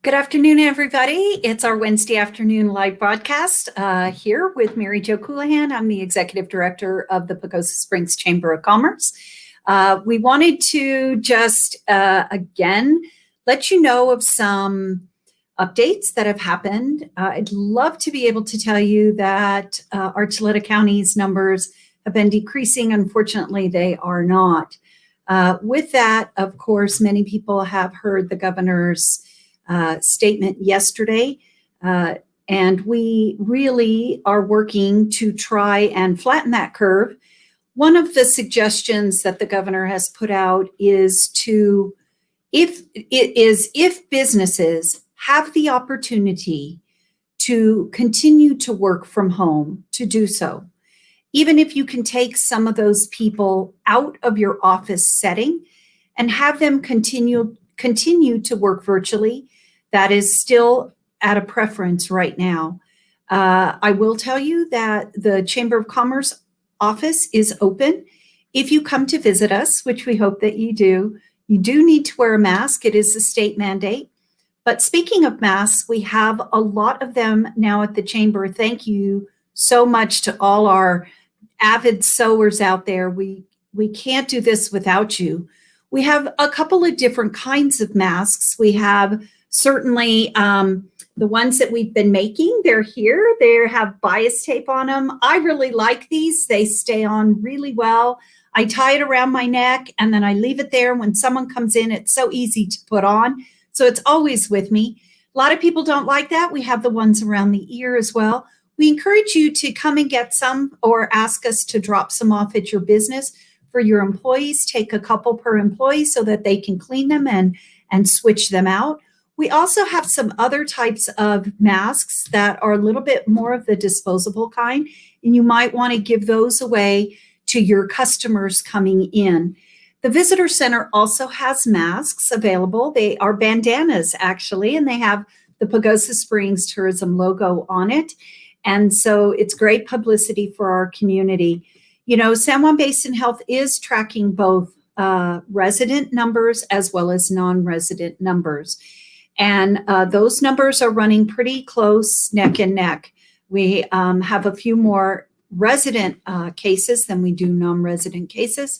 Good afternoon, everybody. It's our Wednesday afternoon live broadcast here with Mary Jo Coulehan. I'm the Executive Director of the Pagosa Springs Chamber of Commerce. We wanted to just, again, let you know of some updates that have happened. I'd love to be able to tell you that Archuleta County's numbers have been decreasing. Unfortunately, they are not. With that, of course, many people have heard the governor's statement yesterday, and we really are working to try and flatten that curve. One of the suggestions that the governor has put out is if businesses have the opportunity to continue to work from home, to do so. Even if you can take some of those people out of your office setting and have them continue to work virtually, that is still at a preference right now. I will tell you that the Chamber of Commerce office is open. If you come to visit us, which we hope that you do need to wear a mask. It is a state mandate. But speaking of masks, we have a lot of them now at the Chamber. Thank you so much to all our avid sewers out there. We can't do this without you. We have a couple of different kinds of masks. We have certainly the ones that we've been making. They're here. They have bias tape on them. I really like these. They stay on really well. I tie it around my neck and then I leave it there. When someone comes in, it's so easy to put on. So it's always with me. A lot of people don't like that. We have the ones around the ear as well. We encourage you to come and get some or ask us to drop some off at your business for your employees. Take a couple per employee so that they can clean them and switch them out. We also have some other types of masks that are a little bit more of the disposable kind, and you might want to give those away to your customers coming in. The visitor center also has masks available. They are bandanas, actually, and they have the Pagosa Springs Tourism logo on it. And so it's great publicity for our community. You know, San Juan Basin Health is tracking both resident numbers as well as non-resident numbers. And those numbers are running pretty close, neck and neck. We have a few more resident cases than we do non-resident cases.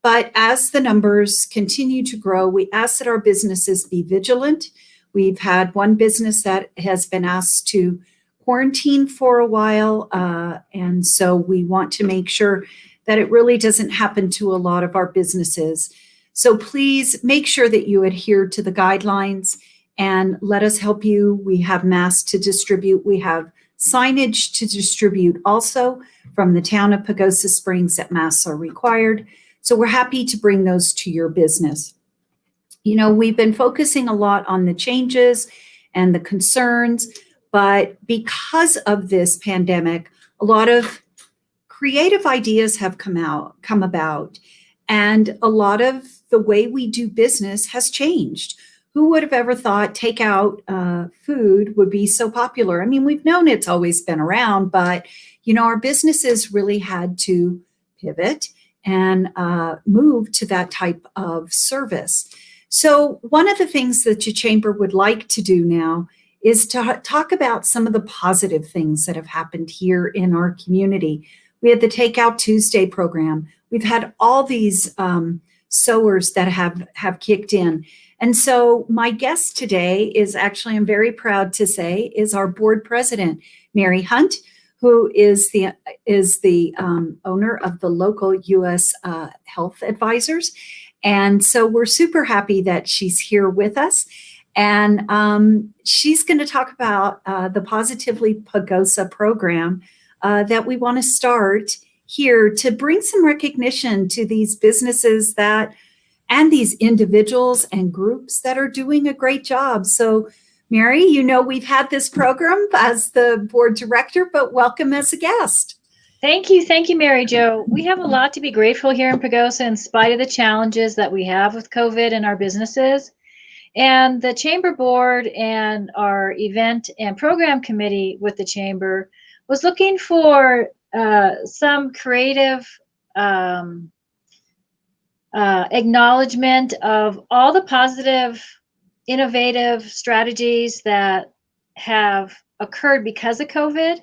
But as the numbers continue to grow, we ask that our businesses be vigilant. We've had one business that has been asked to quarantine for a while. And so we want to make sure that it really doesn't happen to a lot of our businesses. So please make sure that you adhere to the guidelines and let us help you. We have masks to distribute. We have signage to distribute also from the town of Pagosa Springs that masks are required. So we're happy to bring those to your business. You know, we've been focusing a lot on the changes and the concerns, but because of this pandemic, a lot of creative ideas have come about, and a lot of the way we do business has changed. Who would have ever thought takeout food would be so popular? I mean, we've known it's always been around, but, you know, our businesses really had to pivot and move to that type of service. So one of the things that your chamber would like to do now is to talk about some of the positive things that have happened here in our community. We had the Takeout Tuesday program. We've had all these sewers that have kicked in. And so my guest today is actually, I'm very proud to say, is our board president, Mary Hunt, who is the owner of the local USHealth Advisors. And so we're super happy that she's here with us. And she's going to talk about the Positively Pagosa program that we want to start here to bring some recognition to these businesses and these individuals and groups that are doing a great job. So Mary, you know, we've had this program as the board director, but welcome as a guest. Thank you, Mary Jo. We have a lot to be grateful here in Pagosa in spite of the challenges that we have with COVID in our businesses. And the Chamber Board and our event and program committee with the Chamber was looking for some creative acknowledgement of all the positive innovative strategies that have occurred because of COVID.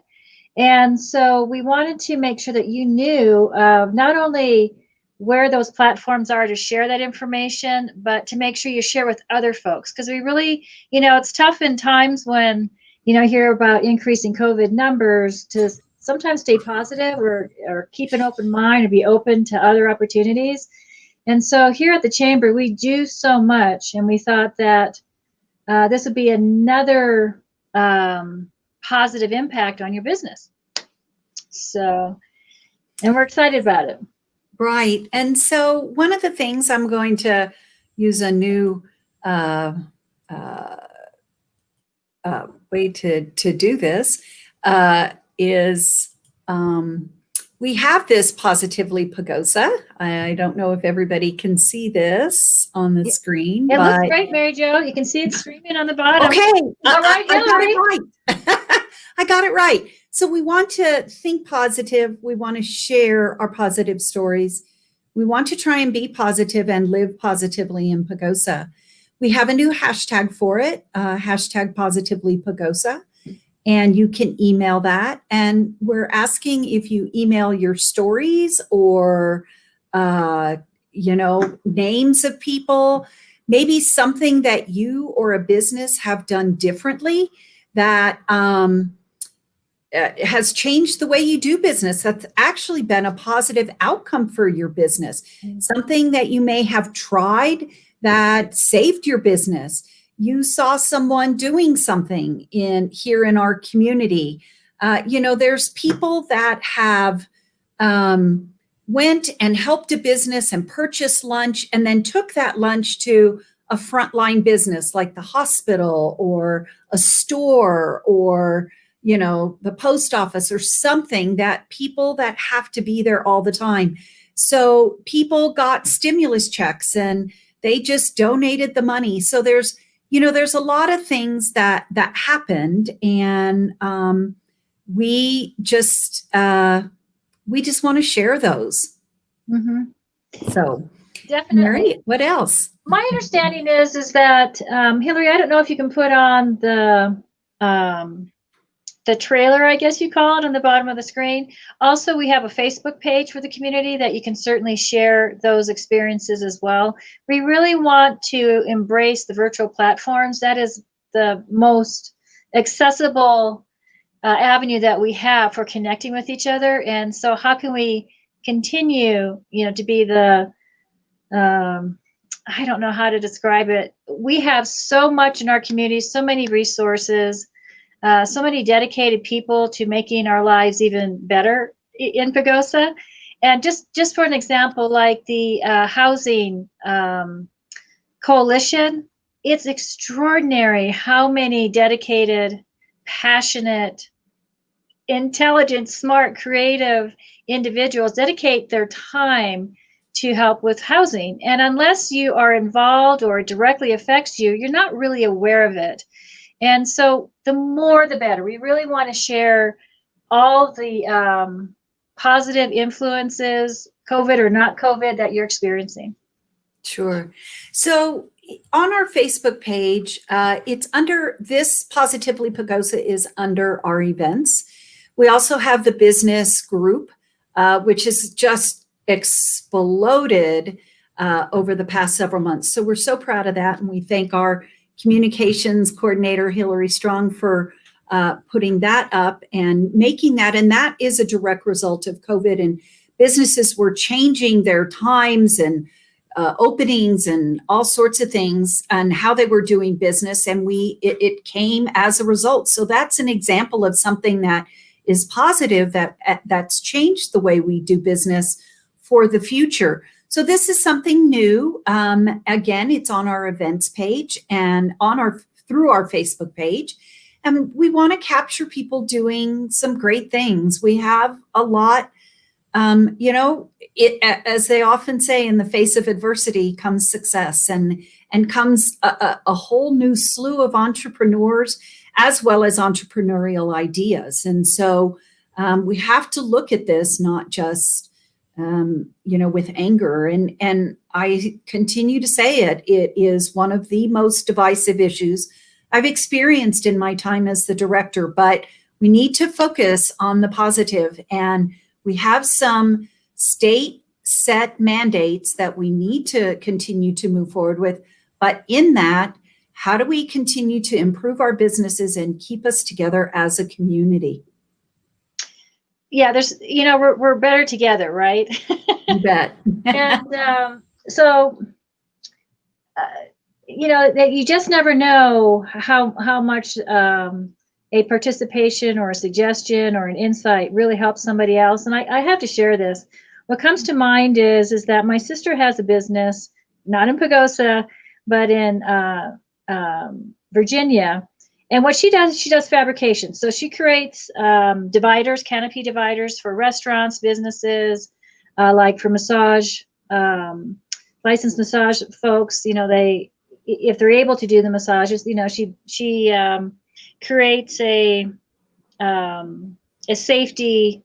And so we wanted to make sure that you knew not only where those platforms are to share that information, but to make sure you share with other folks. Because we really, it's tough in times when, hear about increasing COVID numbers to sometimes stay positive or keep an open mind or be open to other opportunities. And so here at the Chamber, we do so much, and we thought that this would be another positive impact on your business. So, and we're excited about it. Right. And so one of the things, I'm going to use a new way to do this, is we have this Positively Pagosa. I don't know if everybody can see this on the screen. It looks great, Mary Jo. You can see it streaming on the bottom. Okay. All right, I got it right. I got it right. So we want to think positive. We want to share our positive stories. We want to try and be positive and live positively in Pagosa. We have a new hashtag for it, hashtag Positively Pagosa, and you can email that. And we're asking if you email your stories or, names of people, maybe something that you or a business have done differently that has changed the way you do business. That's actually been a positive outcome for your business. Something that you may have tried that saved your business. You saw someone doing something here in our community. There's people that have went and helped a business and purchased lunch and then took that lunch to a frontline business like the hospital or a store or the post office or something, that people that have to be there all the time. So people got stimulus checks and they just donated the money. So there's a lot of things that happened, and we just want to share those. Mm-hmm. So definitely. Mary, what else? My understanding is that Hillary, I don't know if you can put on the trailer, I guess you call it, on the bottom of the screen. Also, we have a Facebook page for the community that you can certainly share those experiences as well. We really want to embrace the virtual platforms. That is the most accessible avenue that we have for connecting with each other. And so how can we continue, to be the, I don't know how to describe it. We have so much in our community, so many resources, so many dedicated people to making our lives even better in Pagosa. And just for an example, like the housing coalition, it's extraordinary how many dedicated, passionate, intelligent, smart, creative individuals dedicate their time to help with housing. And unless you are involved or it directly affects you, you're not really aware of it. And so the more the better. We really want to share all the positive influences, COVID or not COVID, that you're experiencing. Sure. So on our Facebook page, it's under this Positively Pagosa is under our events. We also have the business group, which has just exploded over the past several months. So we're so proud of that. And we thank our communications coordinator, Hillary Strong, for putting that up and making that. And that is a direct result of COVID, and businesses were changing their times and openings and all sorts of things and how they were doing business. And it came as a result. So that's an example of something that is positive, that's changed the way we do business for the future. So this is something new. Again, it's on our events page and through our Facebook page. And we want to capture people doing some great things. We have a lot, as they often say, in the face of adversity comes success, and comes a whole new slew of entrepreneurs as well as entrepreneurial ideas. And so we have to look at this not just with anger. And I continue to say it is one of the most divisive issues I've experienced in my time as the director, but we need to focus on the positive. And we have some state set mandates that we need to continue to move forward with. But in that, how do we continue to improve our businesses and keep us together as a community? Yeah, we're better together, right? You bet. And that you just never know how much a participation or a suggestion or an insight really helps somebody else. And I have to share this. What comes to mind is that my sister has a business, not in Pagosa, but in Virginia. And what she does fabrication. So she creates dividers, canopy dividers for restaurants, businesses, like for massage, licensed massage folks. If they're able to do the massages, she creates a safety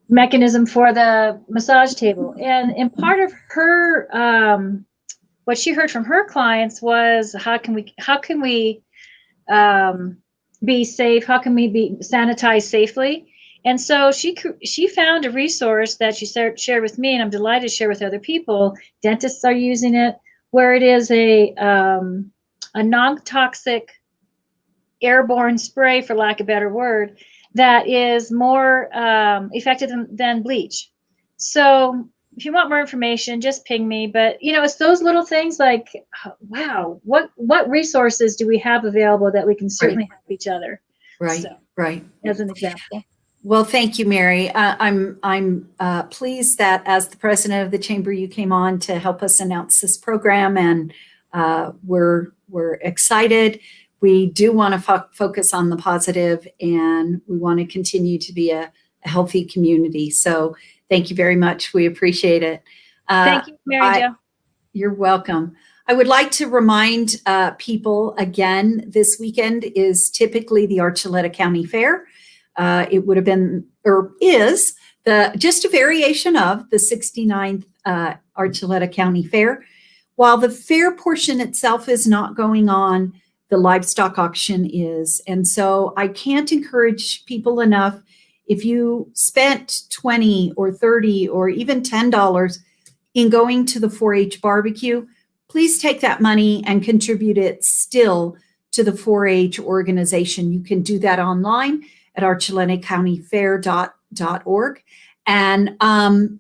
mechanism for the massage table. And part of her what she heard from her clients was, how can we be safe? How can we be sanitized safely? And so she found a resource that she shared with me, and I'm delighted to share with other people. Dentists are using it, where it is a non-toxic airborne spray, for lack of a better word, that is more effective than bleach. So if you want more information, just ping me. But it's those little things like, wow, what resources do we have available that we can certainly help each other? Right, so, right. As an example. Well, thank you, Mary. I'm pleased that as the president of the chamber, you came on to help us announce this program, and we're excited. We do want to focus on the positive, and we want to continue to be a healthy community. So thank you very much. We appreciate it. Thank you, Mary Jo. You're welcome. I would like to remind people again, this weekend is typically the Archuleta County Fair. It would have been, or is, just a variation of the 69th Archuleta County Fair. While the fair portion itself is not going on, the livestock auction is. And so I can't encourage people enough, if you spent $20 or $30 or even $10 in going to the 4-H barbecue, please take that money and contribute it still to the 4-H organization. You can do that online at archuletacountyfair.org and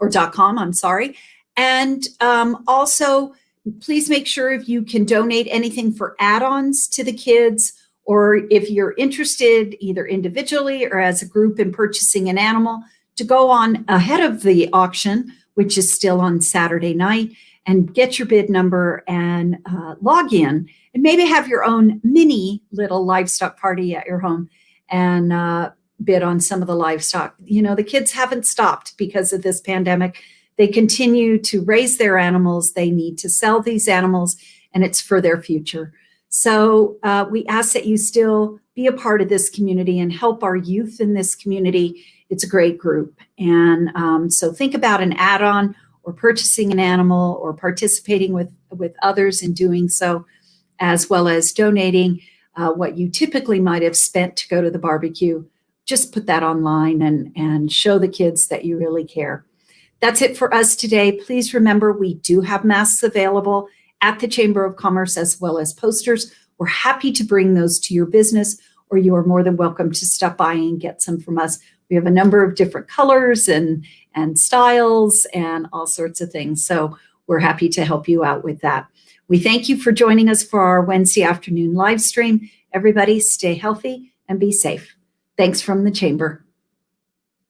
or .com, I'm sorry. And also, please make sure if you can donate anything for add-ons to the kids, or if you're interested either individually or as a group in purchasing an animal, to go on ahead of the auction, which is still on Saturday night, and get your bid number and log in, and maybe have your own mini little livestock party at your home and bid on some of the livestock. The kids haven't stopped because of this pandemic. They continue to raise their animals. They need to sell these animals, and it's for their future. So we ask that you still be a part of this community and help our youth in this community. It's a great group. And so think about an add-on or purchasing an animal or participating with others in doing so, as well as donating what you typically might have spent to go to the barbecue. Just put that online and show the kids that you really care. That's it for us today. Please remember, we do have masks available at the Chamber of Commerce, as well as posters. We're happy to bring those to your business, or you are more than welcome to stop by and get some from us. We have a number of different colors and styles and all sorts of things. So we're happy to help you out with that. We thank you for joining us for our Wednesday afternoon live stream. Everybody stay healthy and be safe. Thanks from the Chamber.